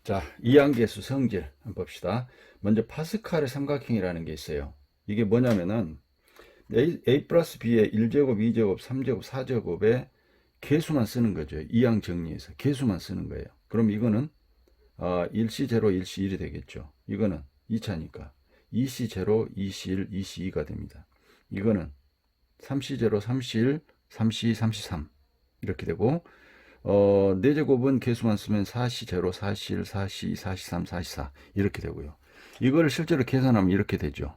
자, 이항계수 성질 한번 봅시다. 먼저 파스칼의 삼각형이라는 게 있어요. 이게 뭐냐면은 A 플러스 B의 1제곱, 2제곱, 3제곱, 4제곱의 계수만 쓰는 거죠. 이항 정리해서 계수만 쓰는 거예요. 그럼 이거는 1C 제로, 1C 1이 되겠죠. 이거는 2차니까 2C 제로, 2C 1, 2C 2가 됩니다. 이거는 3C 제로, 3C 1, 3C 3C 3 이렇게 되고 4제곱은 개수만 쓰면 4C 제로, 4C 1, 4C 2, 4C 3, 4C 4 이렇게 되고요. 이거를 실제로 계산하면 이렇게 되죠.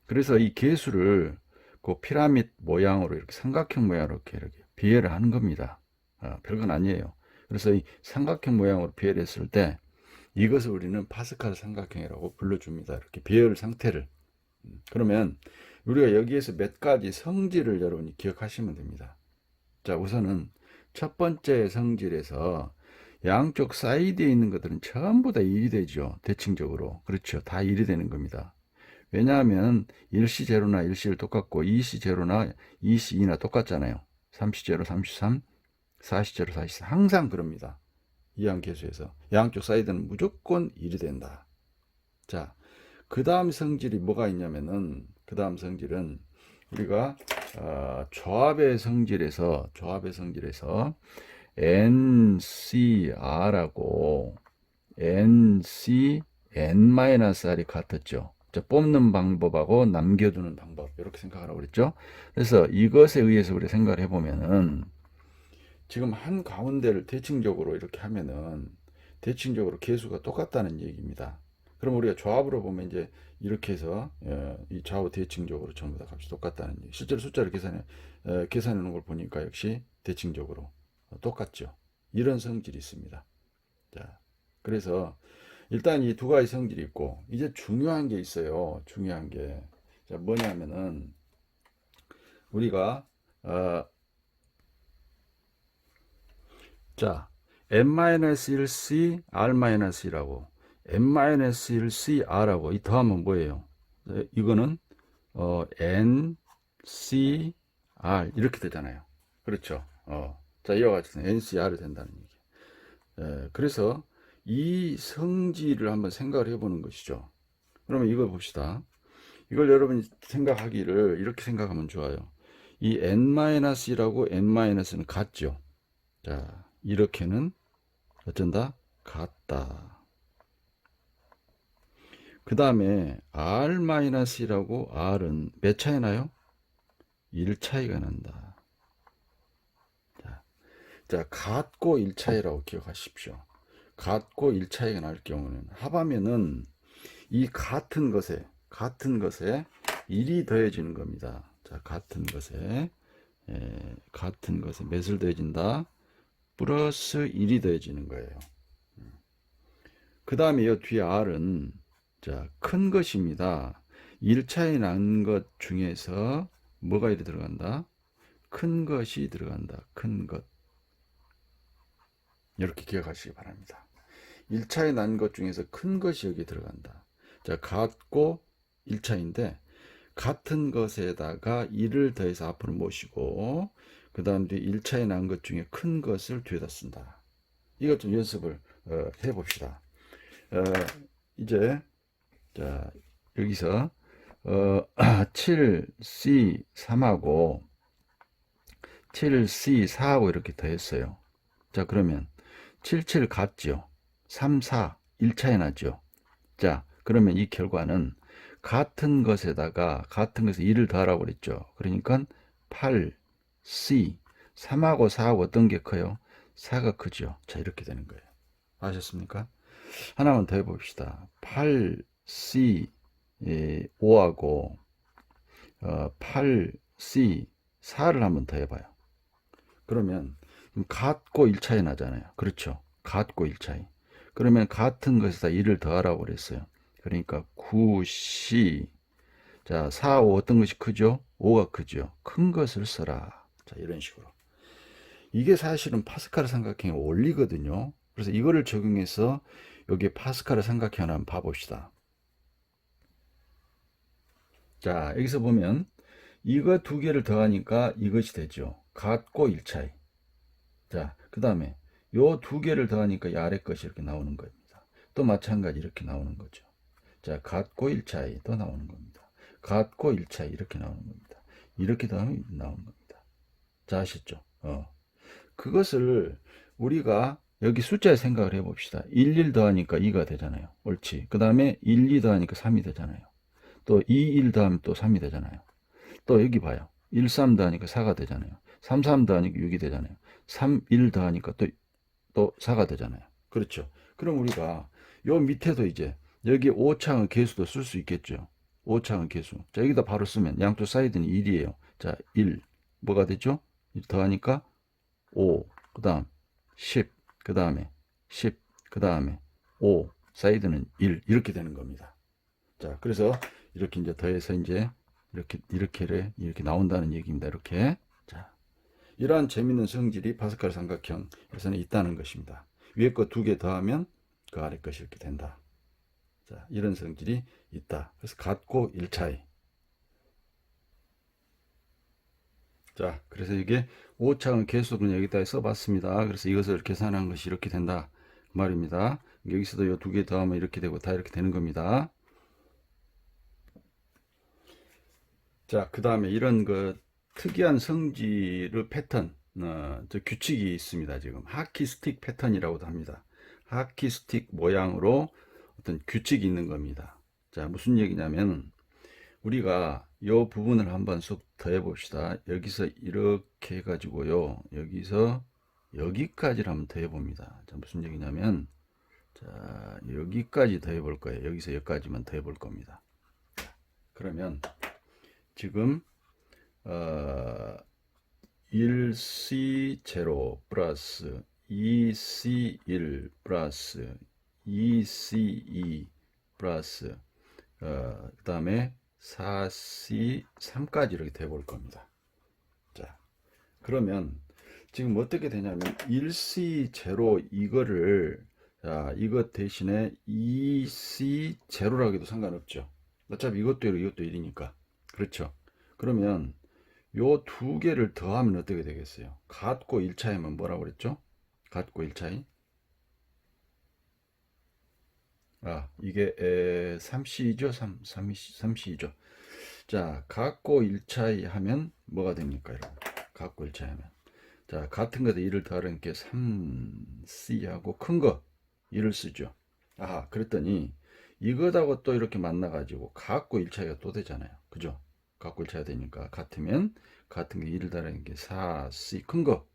그래서 이 개수를 그 피라미드 모양으로 이렇게 삼각형 모양으로 이렇게 비례를 하는 겁니다. 별건 아니에요. 그래서 이 삼각형 모양으로 비례를 했을 때 이것을 우리는 파스칼 삼각형이라고 불러줍니다. 이렇게 비율 상태를. 그러면 우리가 여기에서 몇 가지 성질을 여러분이 기억하시면 됩니다. 자, 우선은 첫 번째 성질에서 양쪽 사이드에 있는 것들은 전부 다 1이 되죠. 대칭적으로. 그렇죠. 다 1이 되는 겁니다. 왜냐하면 1C 제로나 1C 1 똑같고 2C 제로나 2C 2나 똑같잖아요. 3C 제로, 33, 4C 제로, 4C 4 항상 그럽니다. 이항계수에서 양쪽 사이드는 무조건 1이 된다. 자, 그 다음 성질이 뭐가 있냐면은 그 다음 성질은 우리가 조합의 성질에서 NCR하고 NC N-R이 같았죠. 뽑는 방법하고 남겨두는 방법 이렇게 생각하라고 그랬죠. 그래서 이것에 의해서 우리 생각을 해보면은 지금 한 가운데를 대칭적으로 이렇게 하면은 대칭적으로 개수가 똑같다는 얘기입니다. 그럼 우리가 조합으로 보면 이제 이렇게 해서 이 좌우 대칭적으로 전부 다 값이 똑같다는 얘기. 실제로 숫자를 계산해 놓은 걸 보니까 역시 대칭적으로 똑같죠. 이런 성질이 있습니다. 자, 그래서 일단 이 두 가지 성질이 있고 이제 중요한 게 있어요. 중요한 게 자, 뭐냐면은 우리가 자, n-1c r-1라고 n-1c r하고 이 더하면 뭐예요? 이거는 n c r 이렇게 되잖아요. 그렇죠? 자, 이와 같이 n c r이 된다는 얘기. 그래서 이 성질을 한번 생각을 해보는 것이죠. 그러면 이걸 봅시다. 이걸 여러분이 생각하기를 이렇게 생각하면 좋아요. 이 n-c라고 n-는 같죠. 자, 이렇게는 어쩐다? 같다. 그 다음에 r-라고 r은 몇 차이 나요? 1 차이가 난다. 자, 같고 1 차이라고 기억하십시오. 같고 1 차이가 날 경우는 합하면은 이 같은 것에 1이 더해지는 겁니다. 자, 같은 것에 몇을 더해진다? 플러스 1이 더해지는 거예요. 그 다음에 이 뒤에 R은 자, 큰 것입니다. 1차에 난 것 중에서 뭐가 이리 들어간다? 큰 것이 들어간다. 큰 것. 이렇게 기억하시기 바랍니다. 1차에 난 것 중에서 큰 것이 여기 들어간다. 자, 같고 1차인데 같은 것에다가 1을 더해서 앞으로 모시고 그 다음 뒤에 1차에 난 것 중에 큰 것을 뒤에다 쓴다. 이것 좀 연습을 해봅시다. 이제 자, 여기서 7C3하고 7C4하고 이렇게 더했어요. 자, 그러면 77 같죠? 3, 4, 1차에 나죠? 자, 그러면 이 결과는 같은 것에다가 같은 것에 1을 더하라고 그랬죠. 그러니까 8C 3하고 4하고 어떤 게 커요? 4가 크죠. 자, 이렇게 되는 거예요. 아셨습니까? 하나만 더 해봅시다. 8C 5하고 8C 4를 한번 더 해봐요. 그러면 같고 1차이 나잖아요. 그렇죠. 같고 1차이. 그러면 같은 것에다 1을 더하라고 그랬어요. 그러니까 9C 자, 4, 5 어떤 것이 크죠? 5가 크죠. 큰 것을 써라. 자, 이런 식으로. 이게 사실은 파스칼 삼각형의 원리거든요. 그래서 이거를 적용해서 여기 파스칼 삼각형 한번 봐봅시다. 자, 여기서 보면 이거 두 개를 더하니까 이것이 되죠. 같고 1차이. 자, 그 다음에 요 두 개를 더하니까 이 아래 것이 이렇게 나오는 겁니다. 또 마찬가지 이렇게 나오는 거죠. 자, 같고 1차이 또 나오는 겁니다. 같고 1차이 이렇게 나오는 겁니다. 이렇게 나오는 겁니다. 자, 아셨죠? 그것을 우리가 여기 숫자에 생각을 해봅시다. 1 더하니까 2가 되잖아요. 옳지. 그 다음에 2 더하니까 3이 되잖아요. 또 1 더하면 또 3이 되잖아요. 또 여기 봐요. 3 더하니까 4가 되잖아요. 3 더하니까 6이 되잖아요. 1 더하니까 또 4가 되잖아요. 그렇죠. 그럼 우리가 요 밑에도 이제 여기 5창의 개수도 쓸 수 있겠죠. 5창의 개수. 자, 여기다 바로 쓰면 양쪽 사이드는 1이에요. 자, 1. 뭐가 되죠? 1 더하니까 5. 그 다음 10. 그 다음에 10. 그 다음에 5. 사이드는 1. 이렇게 되는 겁니다. 자, 그래서 이렇게 이제 더해서 이제 이렇게 나온다는 얘기입니다. 이렇게. 자, 이러한 재밌는 성질이 파스칼 삼각형에서는 있다는 것입니다. 위에 거 2개 더하면 그 아래 것이 이렇게 된다. 자, 이런 성질이 있다. 그래서 같고 1차이. 자, 그래서 이게 5차원 개수는 여기다 써봤습니다. 그래서 이것을 계산한 것이 이렇게 된다. 그 말입니다. 여기서도 이 2개 더하면 이렇게 되고 다 이렇게 되는 겁니다. 자, 그 다음에 이런 그 특이한 성질의 패턴, 저 규칙이 있습니다. 지금 하키 스틱 패턴이라고도 합니다. 하키 스틱 모양으로 어떤 규칙이 있는 겁니다. 자, 무슨 얘기냐면 우리가 이 부분을 한번 쑥 더해 봅시다. 여기서 이렇게 해가지고요. 여기서 여기까지를 한번 더해 봅니다. 자, 무슨 얘기냐면 자, 여기까지 더해 볼 거예요. 여기서 여기까지만 더해 볼 겁니다. 그러면 지금 1C0 플러스 2C1 플러스 2C2 플러스 그 다음에 4C3까지 이렇게 돼 볼 겁니다. 자, 그러면 지금 어떻게 되냐면 1C0 이거를 자, 이것 대신에 2C0라고 해도 상관없죠. 어차피 이것도 1, 이것도 1이니까. 그렇죠. 그러면 요 두 개를 더하면 어떻게 되겠어요? 같고 1차이면 뭐라고 그랬죠? 같고 1차이. 아, 이게 3C죠? 3C죠. 자, 같고 1차이 하면 뭐가 됩니까? 여러분? 같고 1차이 하면. 자, 같은 거에 1을 더하니까 3C하고 큰 거 1을 쓰죠. 아, 그랬더니 이것하고 또 이렇게 만나가지고 같고 1차이가 또 되잖아요. 그죠? 같고 1차이가 되니까 같으면 같은 게 1을 더하니까 4C 큰 거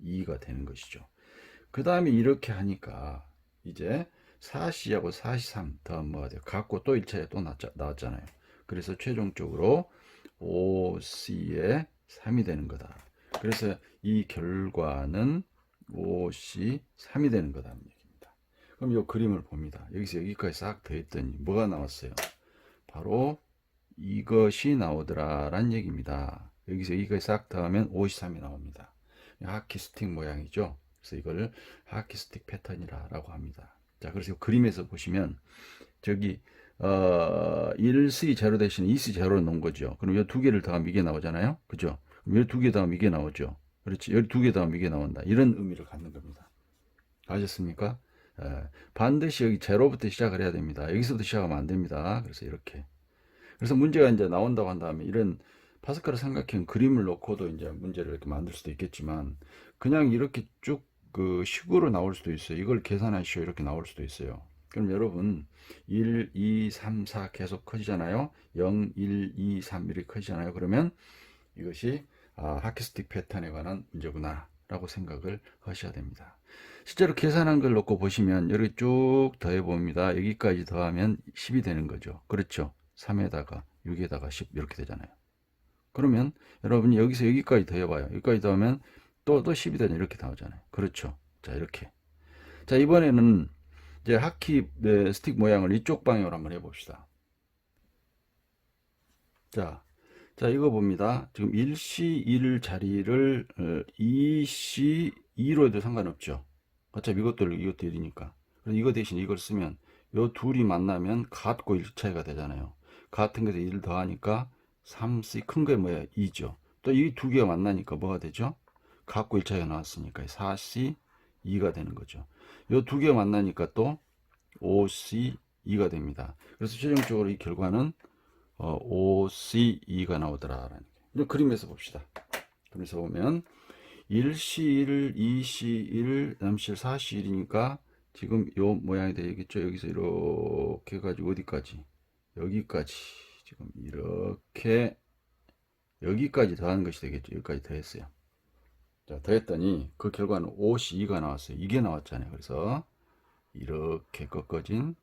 2가 되는 것이죠. 그 다음에 이렇게 하니까 이제 4C하고 4C3 더하면 뭐가 돼요? 같고 또 1차이가 또 나왔잖아요. 그래서 최종적으로 5C에 3이 되는 거다. 그래서 이 결과는 5C3이 되는 거다는 얘기입니다. 그럼 이 그림을 봅니다. 여기서 여기까지 싹 더했더니 뭐가 나왔어요? 바로 이것이 나오더라라는 얘기입니다. 여기서 여기까지 싹 더하면 53이 나옵니다. 하키 스틱 모양이죠. 그래서 이걸 하키 스틱 패턴이라고 합니다. 자, 그래서 그림에서 보시면 저기 1C0 대신 2C0를 놓은 거죠. 그럼 이 두 개를 더하면 이게 나오잖아요. 그죠? 그럼 이 두 개 더하면 이게 나오죠. 그렇지. 여기 두 개 더하면 이게 나온다. 이런 의미를 갖는 겁니다. 아셨습니까? 반드시 여기 제로부터 시작을 해야 됩니다. 여기서부터 시작하면 안 됩니다. 그래서 이렇게. 그래서 문제가 이제 나온다고 한 다음에 이런 파스칼 삼각형 그림을 놓고도 이제 문제를 이렇게 만들 수도 있겠지만 그냥 이렇게 쭉 그 식으로 나올 수도 있어요. 이걸 계산하시오 이렇게 나올 수도 있어요. 그럼 여러분 1, 2, 3, 4 계속 커지잖아요. 0, 1, 2, 3 이렇게 커지잖아요. 그러면 이것이 하키스틱 패턴에 관한 문제구나 라고 생각을 하셔야 됩니다. 실제로 계산한 걸 놓고 보시면 여기 쭉 더해 봅니다. 여기까지 더하면 10이 되는 거죠. 그렇죠. 3에다가 6에다가 10 이렇게 되잖아요. 그러면 여러분이 여기서 여기까지 더해봐요. 여기까지 더하면 또 10이 되잖아요. 이렇게 나오잖아요. 그렇죠. 자, 이렇게. 자, 이번에는 이제 하키 스틱 모양을 이쪽 방향으로 한번 해봅시다. 자, 이거 봅니다. 지금 1C1 자리를 2C2로 해도 상관없죠. 어차피 이것도 1이니까. 그래서 이거 대신 이걸 쓰면 요 둘이 만나면 같고 1차이가 되잖아요. 같은 것에 1을 더하니까 3C 큰 게 뭐야? 2죠. 또 이 두 개가 만나니까 뭐가 되죠? 같고 1차이가 나왔으니까 4C 2가 되는 거죠. 요 두 개가 만나니까 또 OC2가 됩니다. 그래서 최종적으로 이 결과는 OC2가 나오더라라는 그림에서 봅시다. 그래서 보면 1C1, 2C1, 3C1, 4C1이니까 지금 요 모양이 되겠죠. 여기서 이렇게 해가지고 어디까지? 여기까지. 지금 이렇게 여기까지 더한 것이 되겠죠. 여기까지 더했어요. 자, 더했더니 그 결과는 5C2가 나왔어요. 이게 나왔잖아요. 그래서 이렇게 꺾어진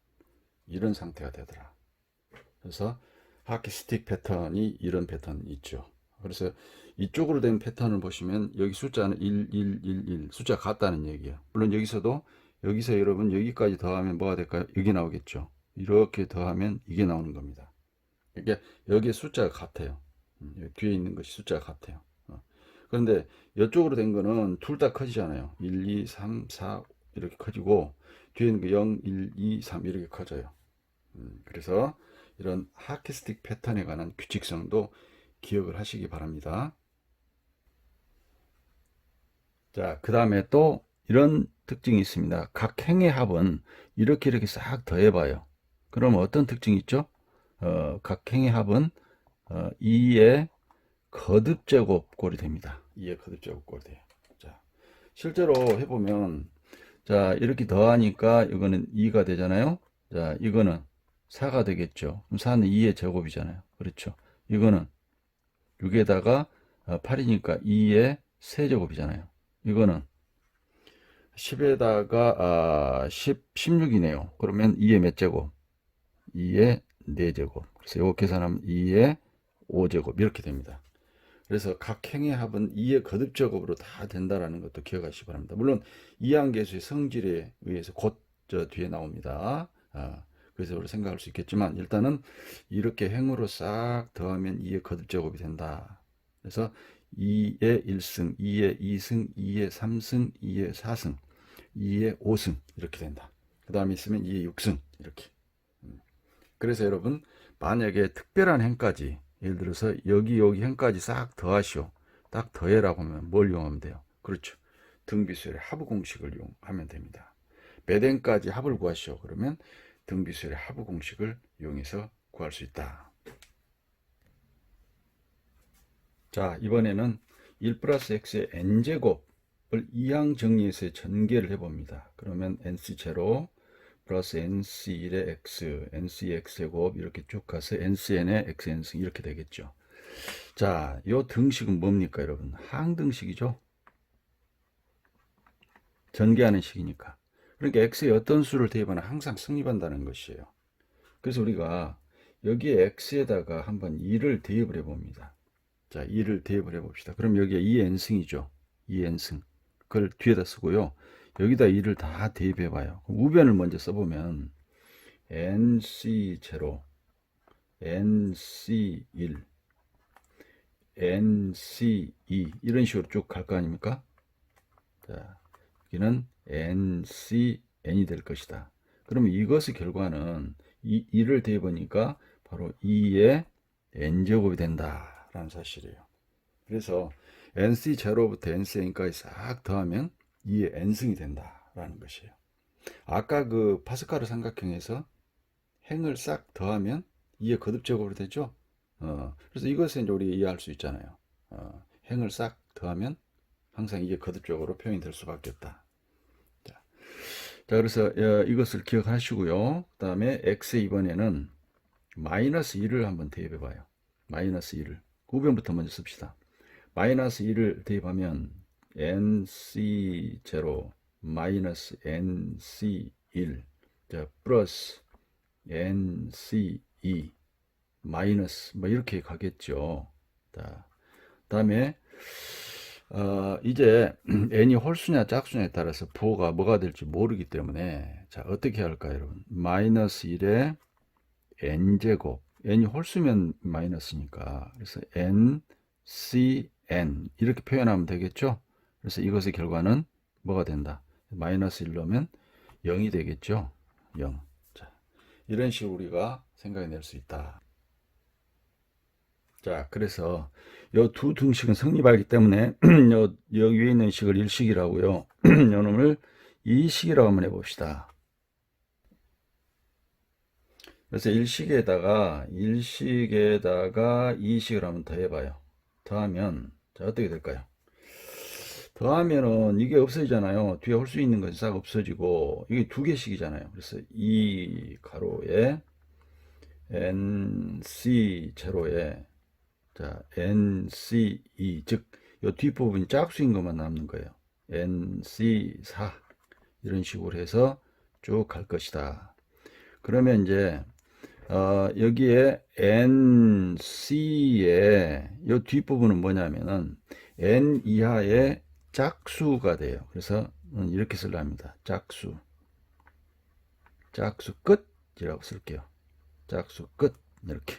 이런 상태가 되더라. 그래서 하키스틱 패턴이 이런 패턴이 있죠. 그래서 이쪽으로 된 패턴을 보시면 여기 숫자는 1, 1, 1, 1 숫자가 같다는 얘기예요. 물론 여기서 여러분 여기까지 더하면 뭐가 될까요? 여기 나오겠죠. 이렇게 더하면 이게 나오는 겁니다. 이게 여기에 숫자가 같아요. 여기 뒤에 있는 것이 숫자가 같아요. 그런데 이쪽으로 된 거는 둘 다 커지잖아요. 1, 2, 3, 4 이렇게 커지고 뒤에 있는 거 0, 1, 2, 3 이렇게 커져요. 그래서 이런 하키스틱 패턴에 관한 규칙성도 기억을 하시기 바랍니다. 자, 그 다음에 또 이런 특징이 있습니다. 각 행의 합은 이렇게 싹 더해봐요. 그럼 어떤 특징이 있죠? 각 행의 합은 2의 거듭제곱꼴이 됩니다. 2의 거듭제곱꼴이 돼요. 자, 실제로 해보면 자, 이렇게 더하니까 이거는 2가 되잖아요. 자, 이거는 4가 되겠죠. 그럼 4는 2의 제곱이잖아요. 그렇죠. 이거는 6에다가 8이니까 2의 세제곱이잖아요. 이거는 10에다가 16이네요. 그러면 2의 몇 제곱? 2의 4제곱. 그래서 이거 계산하면 2의 5제곱 이렇게 됩니다. 그래서 각 행의 합은 2의 거듭제곱으로 다 된다라는 것도 기억하시기 바랍니다. 물론 이항계수의 성질에 의해서 곧 저 뒤에 나옵니다. 그래서 우리 생각할 수 있겠지만 일단은 이렇게 행으로 싹 더하면 2의 거듭제곱이 된다. 그래서 2의 1승, 2의 2승, 2의 3승, 2의 4승, 2의 5승 이렇게 된다. 그 다음에 있으면 2의 6승 이렇게. 그래서 여러분 만약에 특별한 행까지 예를 들어서 여기 행까지 싹 더하시오. 딱 더해라고 하면 뭘 이용하면 돼요? 그렇죠. 등비수열의 하부 공식을 이용하면 됩니다. 몇 행까지 합을 구하시오. 그러면 등비수열의 하부 공식을 이용해서 구할 수 있다. 자, 이번에는 1 플러스 x의 n제곱을 이항 정리해서 전개를 해봅니다. 그러면 nc0 플러스 nc1의 x, nc x제곱 이렇게 쭉 가서 ncn의 xn승 이렇게 되겠죠. 자, 요 등식은 뭡니까 여러분? 항등식이죠. 전개하는 식이니까. 그러니까 x에 어떤 수를 대입하나 항상 성립한다는 것이에요. 그래서 우리가 여기에 x에다가 한번 2를 대입을 해봅니다. 자, 2를 대입을 해봅시다. 그럼 여기에 2n승이죠. 2n승. 그걸 뒤에다 쓰고요. 여기다 2를 다 대입해봐요. 우변을 먼저 써보면 nc0, nc1, nc2 이런 식으로 쭉 갈 거 아닙니까? 자, 여기는 ncn이 될 것이다. 그러면 이것의 결과는 2를 대입하니까 바로 2의 n제곱이 된다라는 사실이에요. 그래서 nc0부터 ncn까지 싹 더하면 2의 n승이 된다라는 것이에요. 아까 그 파스카르 삼각형에서 행을 싹 더하면 2의 거듭제곱으로 되죠. 그래서 이것을 이제 우리 이해할 수 있잖아요. 행을 싹 더하면 항상 2의 거듭제곱으로 표현이 될 수밖에 없다. 자, 그래서 이것을 기억하시고요. 그 다음에 x 이번에는 마이너스 1을 한번 대입해 봐요. 마이너스 1을 우변부터 먼저 씁시다. 마이너스 1을 대입하면 nc0 마이너스 nc1 자, 플러스 nc2 마이너스 뭐 이렇게 가겠죠. 자, 다음에 이제 n이 홀수냐 짝수냐에 따라서 부호가 뭐가 될지 모르기 때문에 자, 어떻게 할까요, 여러분? 마이너스 1에 n제곱 n이 홀수면 마이너스니까 그래서 ncn 이렇게 표현하면 되겠죠. 그래서 이것의 결과는 뭐가 된다? 마이너스 1 넣으면 0이 되겠죠. 0. 자, 이런 식으로 우리가 생각해낼 수 있다. 자, 그래서 요 두 등식은 성립하기 때문에 여기 위에 있는 식을 1식이라고요. 요놈을 2식이라고 한번 해봅시다. 그래서 일식에다가 이식을 한번 더해봐요. 더하면, 자, 어떻게 될까요? 더하면은 이게 없어지잖아요. 뒤에 홀수 있는 것이 싹 없어지고, 이게 두 개씩이잖아요. 그래서 이 가로에 nc 제로에 자 nc2 즉 이 뒷부분이 짝수인 것만 남는 거예요. nc4 이런 식으로 해서 쭉 갈 것이다. 그러면 이제 여기에 NC의 이 뒷부분은 뭐냐면은 N 이하의 짝수가 돼요. 그래서 이렇게 쓰려 합니다. 짝수 끝이라고 쓸게요. 짝수 끝 이렇게.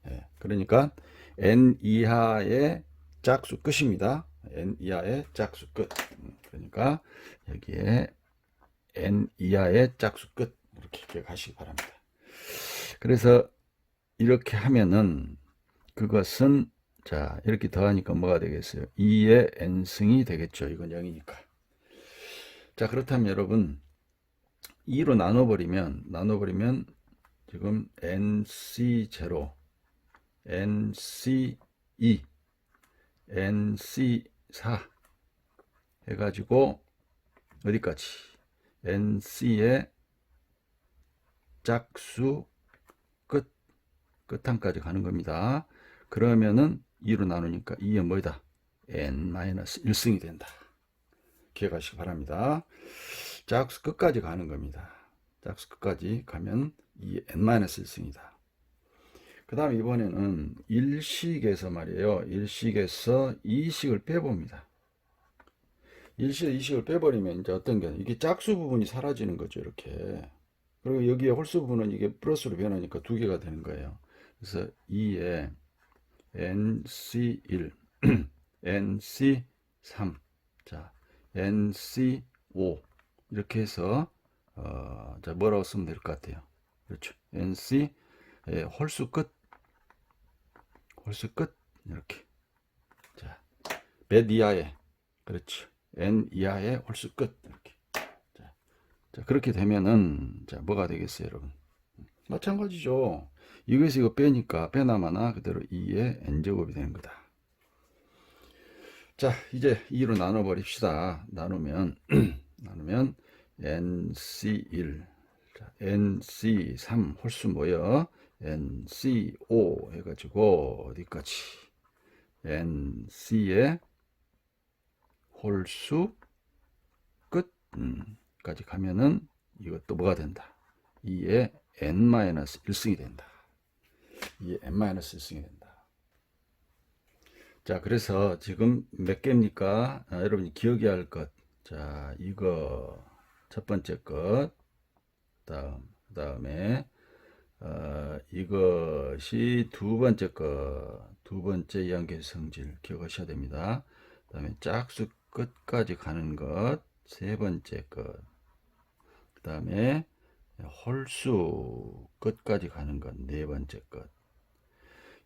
예, 그러니까 N 이하의 짝수 끝입니다. N 이하의 짝수 끝. 그러니까 여기에 N 이하의 짝수 끝 이렇게 기억하시기 바랍니다. 그래서 이렇게 하면은 그것은 자 이렇게 더하니까 뭐가 되겠어요? 2의 n승이 되겠죠. 이건 0이니까. 자 그렇다면 여러분 2로 나눠버리면 지금 nc0 nc2 nc4 해가지고 어디까지 nc의 짝수 끝항까지 가는 겁니다. 그러면은 2로 나누니까 2의 뭐이다? n-1승이 된다. 기억하시기 바랍니다. 짝수 끝까지 가는 겁니다. 짝수 끝까지 가면 2의 n-1승이다. 그 다음 이번에는 일식에서 말이에요. 일식에서 이식을 빼봅니다. 일식에서 이식을 빼버리면 이제 어떤 게 이게 짝수 부분이 사라지는 거죠. 이렇게. 그리고 여기에 홀수 부분은 이게 플러스로 변하니까 두 개가 되는 거예요. 그래서 2에 NC1, NC3, 자, NC5 이렇게 해서 자 뭐라고 쓰면 될 것 같아요. 그렇죠. NC 홀수 끝 이렇게. 자, 몇 이하에 그렇죠. N 이하의 홀수 끝 이렇게. 자, 그렇게 되면은 자 뭐가 되겠어요, 여러분? 마찬가지죠. 이거에서 이거 빼니까 빼나마나 그대로 2의 n제곱이 되는 거다. 자, 이제 2로 나눠 버립시다. 나누면 nc1 자, nc3 홀수 뭐여? nc5 해가지고 어디까지? nc의 홀수 끝까지 가면은 이것도 뭐가 된다? 2의 n-1승이 된다. 2의 n-1승이 된다. 자, 그래서 지금 몇 개입니까? 여러분이 기억해야 할 것. 자, 이거 첫 번째 것. 그다음에 이것이 두 번째 것. 두 번째 이항계수 성질 기억하셔야 됩니다. 그다음에 짝수 끝까지 가는 것. 세 번째 것. 그다음에 홀수 끝까지 가는 것. 네 번째 것.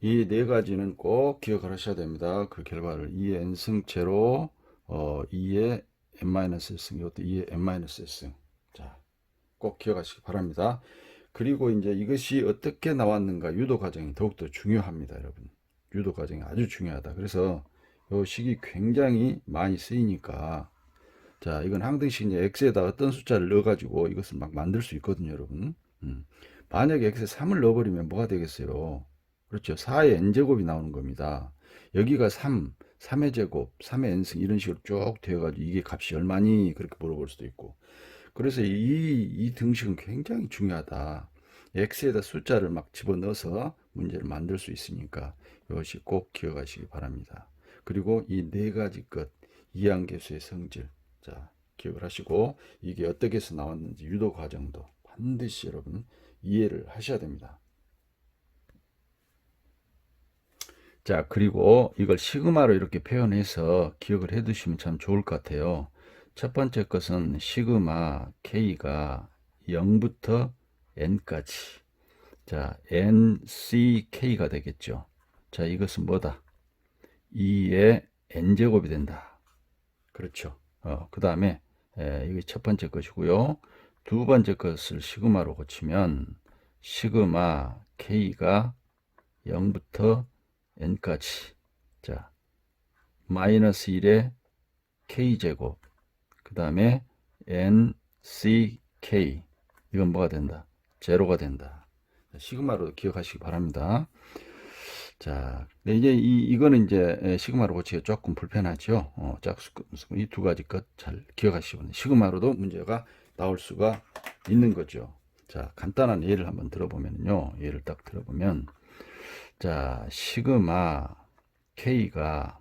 이 네 가지는 꼭 기억을 하셔야 됩니다. 그 결과를 2의 n승체로 2의 n-1승, 이것도 2의 n-1승. 자, 꼭 기억하시기 바랍니다. 그리고 이제 이것이 어떻게 나왔는가 유도 과정이 더욱더 중요합니다, 여러분. 유도 과정이 아주 중요하다. 그래서 이 식이 굉장히 많이 쓰이니까 자, 이건 항등식 이제 x에다 어떤 숫자를 넣어가지고 이것을 막 만들 수 있거든요, 여러분. 만약에 x에 3을 넣어버리면 뭐가 되겠어요? 그렇죠. 4의 n제곱이 나오는 겁니다. 여기가 3의 제곱, 3의 n승 이런 식으로 쭉 되어가지고 이게 값이 얼마니? 그렇게 물어볼 수도 있고. 그래서 이 등식은 굉장히 중요하다. x에다 숫자를 막 집어넣어서 문제를 만들 수 있으니까 이것이 꼭 기억하시기 바랍니다. 그리고 이 네 가지 것, 이항계수의 성질, 자, 기억을 하시고 이게 어떻게 해서 나왔는지 유도 과정도 반드시 여러분 이해를 하셔야 됩니다. 자, 그리고 이걸 시그마로 이렇게 표현해서 기억을 해 두시면 참 좋을 것 같아요. 첫 번째 것은 시그마 K가 0부터 N까지. 자, NCK가 되겠죠. 자, 이것은 뭐다? 2의 N제곱이 된다. 그렇죠. 그 다음에, 이게 첫 번째 것이고요. 두 번째 것을 시그마로 고치면, 시그마 K가 0부터 N까지. 자, 마이너스 1의 K제곱. 그 다음에 NCK. 이건 뭐가 된다? 제로가 된다. 시그마로 기억하시기 바랍니다. 자, 이제 이거는 이제 시그마로 고치기가 조금 불편하죠. 짝수, 이 두 가지 것 잘 기억하시고, 시그마로도 문제가 나올 수가 있는 거죠. 자, 간단한 예를 한번 들어보면요. 예를 딱 들어보면, 자, 시그마 K가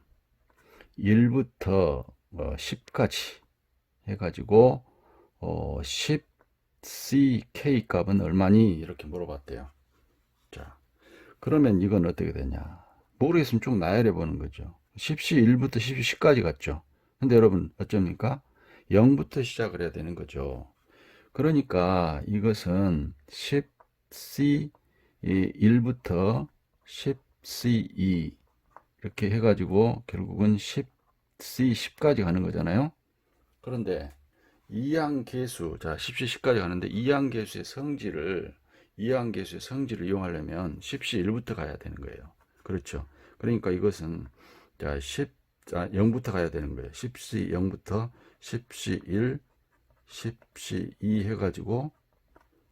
1부터 10까지 해가지고, 10CK 값은 얼마니? 이렇게 물어봤대요. 자, 그러면 이건 어떻게 되냐? 모르겠으면 쭉 나열해 보는 거죠. 10시 1부터 10시 10까지 갔죠. 근데 여러분, 어쩝니까? 0부터 시작을 해야 되는 거죠. 그러니까 이것은 10C 1부터 10C 2 이렇게 해가지고 결국은 10C 10까지 가는 거잖아요. 그런데 이항계수, 자, 10시 10까지 가는데 이항계수의 성질을 이용하려면 10시 1부터 가야 되는 거예요. 그렇죠. 그러니까 이것은 자, 0부터 가야 되는 거예요. 10시 0부터 10시 1, 10시 2 해가지고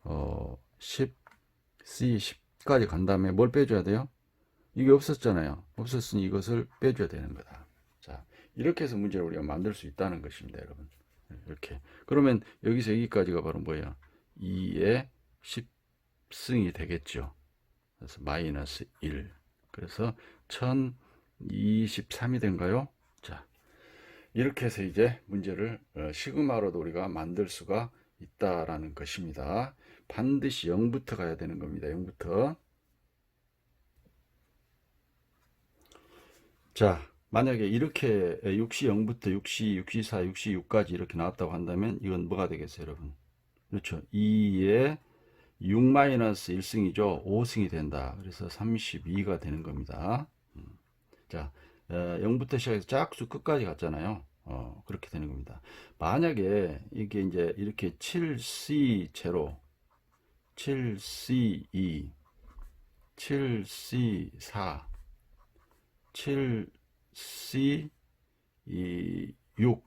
10C 10까지 간 다음에 뭘 빼줘야 돼요? 이게 없었잖아요. 없었으니 이것을 빼줘야 되는 거다. 자, 이렇게 해서 문제를 우리가 만들 수 있다는 것입니다, 여러분. 이렇게. 그러면 여기서 여기까지가 바로 뭐예요? 2의 10승이 되겠죠. 그래서 마이너스 1. 그래서 1023이 된가요? 자, 이렇게 해서 이제 문제를 시그마로도 우리가 만들 수가 있다라는 것입니다. 반드시 0부터 가야 되는 겁니다. 0부터. 자, 만약에 이렇게 6시 0부터 6시, 6시 4, 6시 6까지 이렇게 나왔다고 한다면 이건 뭐가 되겠어요, 여러분? 그렇죠. 2에 6-1승이죠. 5승이 된다. 그래서 32가 되는 겁니다. 자, 0부터 시작해서 짝수 끝까지 갔잖아요. 그렇게 되는 겁니다. 만약에 이게 이제 이렇게 7C0, 7C2, 7C4, 7C6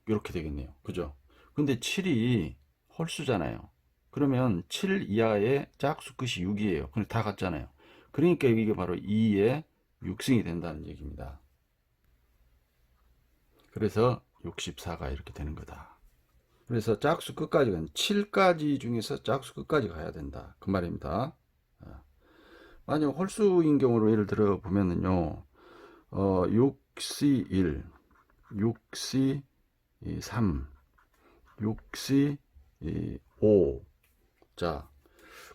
이렇게 되겠네요. 그죠? 근데 7이 홀수잖아요. 그러면 7 이하의 짝수 끝이 6이에요. 근데 다 같잖아요. 그러니까 이게 바로 2의 6승이 된다는 얘기입니다. 그래서 64가 이렇게 되는 거다. 그래서 짝수 끝까지 가는 7까지 중에서 짝수 끝까지 가야 된다. 그 말입니다. 만약 홀수인 경우로 예를 들어 보면은요. 6C1, 6C3, 6C5. 자,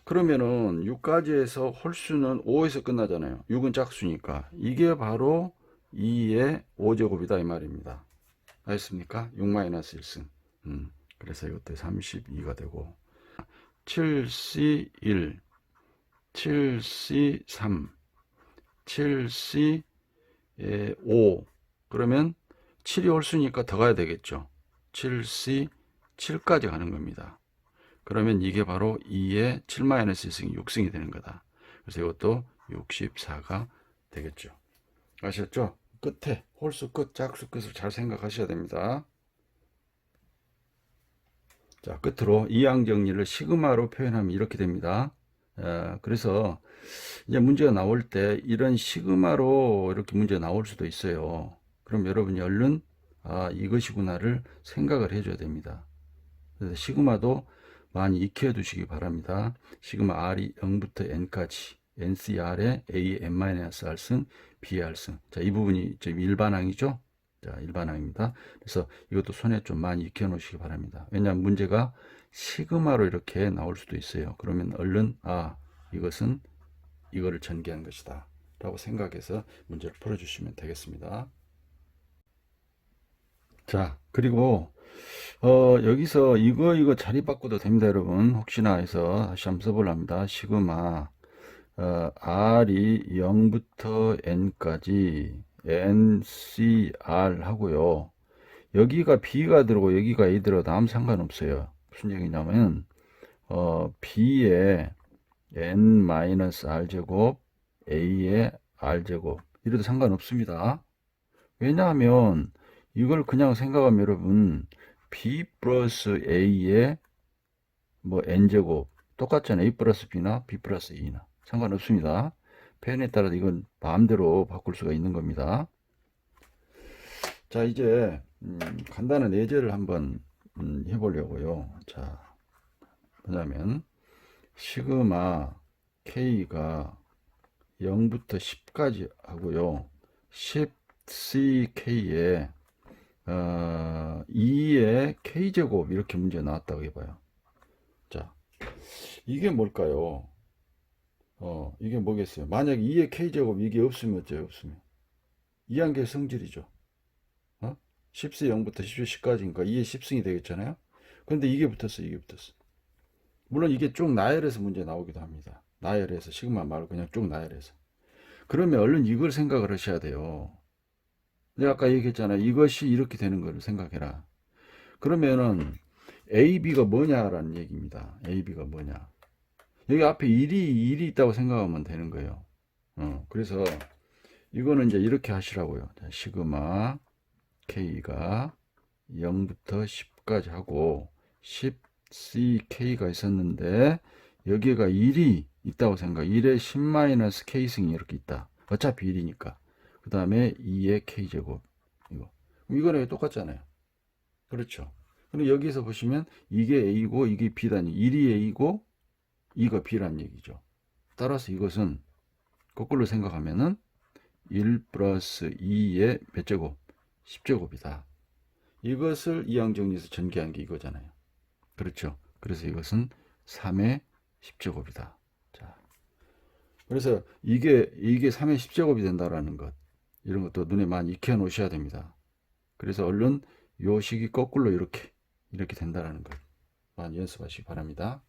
그러면은 6까지에서 홀수는 5에서 끝나잖아요. 6은 짝수니까. 이게 바로 2의 5제곱이다 이 말입니다. 알겠습니까? 6-1승. 그래서 이것도 32가 되고 7C1, 7C3, 7C 5. 그러면 7이 홀수니까 더 가야 되겠죠. 7C 7까지 가는 겁니다. 그러면 이게 바로 2의 7-1승이 6승이 되는 거다. 그래서 이것도 64가 되겠죠. 아셨죠? 끝에 홀수 끝, 짝수 끝을 잘 생각하셔야 됩니다. 자, 끝으로 이항 정리를 시그마로 표현하면 이렇게 됩니다. 그래서 이제 문제가 나올 때 이런 시그마로 이렇게 문제가 나올 수도 있어요. 그럼 여러분이 얼른 이것이구나를 생각을 해줘야 됩니다. 그래서 시그마도 많이 익혀 두시기 바랍니다. 시그마 R이 0부터 N까지 NCR에 A, N-R승, BR승. 자, 이 부분이 지금 일반항이죠. 자, 일반항입니다. 그래서 이것도 손에 좀 많이 익혀 놓으시기 바랍니다. 왜냐하면 문제가 시그마로 이렇게 나올 수도 있어요. 그러면 얼른 이것은 이거를 전개한 것이다 라고 생각해서 문제를 풀어주시면 되겠습니다. 자, 그리고 여기서 이거 자리 바꿔도 됩니다, 여러분. 혹시나 해서 다시 한번 써보랍니다. 시그마 R이 0부터 N까지 NCR 하고요. 여기가 B가 들어오고 여기가 A 들어도 아무 상관없어요. 무슨 얘기냐면 B에 n-r제곱 a의 r제곱 이래도 상관없습니다. 왜냐하면 이걸 그냥 생각하면 여러분 b 플러스 a의 뭐 n제곱 똑같잖아요. a 플러스 b나 b 플러스 e나 상관없습니다. 표현에 따라서 이건 마음대로 바꿀 수가 있는 겁니다. 자, 이제 간단한 예제를 한번 해보려고요. 자, 뭐냐면 시그마 k가 0부터 10까지 하고요. 10ck에 2의 k제곱 이렇게 문제 나왔다고 해봐요. 자, 이게 뭘까요? 이게 뭐겠어요? 만약 2의 k제곱 이게 없으면 어째요? 없으면 2한계 성질이죠. 10세 0부터 10세 10까지니까 2의 10승이 되겠잖아요. 그런데 이게 붙었어, 이게 붙었어. 물론 이게 쭉 나열해서 문제 나오기도 합니다. 나열해서 시그마 말고 그냥 쭉 나열해서. 그러면 얼른 이걸 생각을 하셔야 돼요. 내가 아까 얘기했잖아요. 이것이 이렇게 되는 걸 생각해라. 그러면은 AB가 뭐냐라는 얘기입니다. AB가 뭐냐. 여기 앞에 1이 있다고 생각하면 되는 거예요. 그래서 이거는 이제 이렇게 하시라고요. 자, 시그마 K가 0부터 10까지 하고 10CK가 있었는데 여기가 1이 있다고 생각. 1에 10-K승이 이렇게 있다. 어차피 1이니까. 그 다음에 2의 K제곱. 이거는 똑같잖아요. 그렇죠. 근데 여기서 보시면 이게 A고 이게 B다니. 1이 A고 2가 B란 얘기죠. 따라서 이것은 거꾸로 생각하면은 1 플러스 2의 몇 제곱? 10제곱이다. 이것을 이항정리에서 전개한 게 이거잖아요. 그렇죠. 그래서 이것은 3의 10제곱이다. 자, 그래서 이게 3의 10제곱이 된다라는 것, 이런 것도 눈에 많이 익혀 놓으셔야 됩니다. 그래서 얼른 요 식이 거꾸로 이렇게 된다라는 것 많이 연습하시기 바랍니다.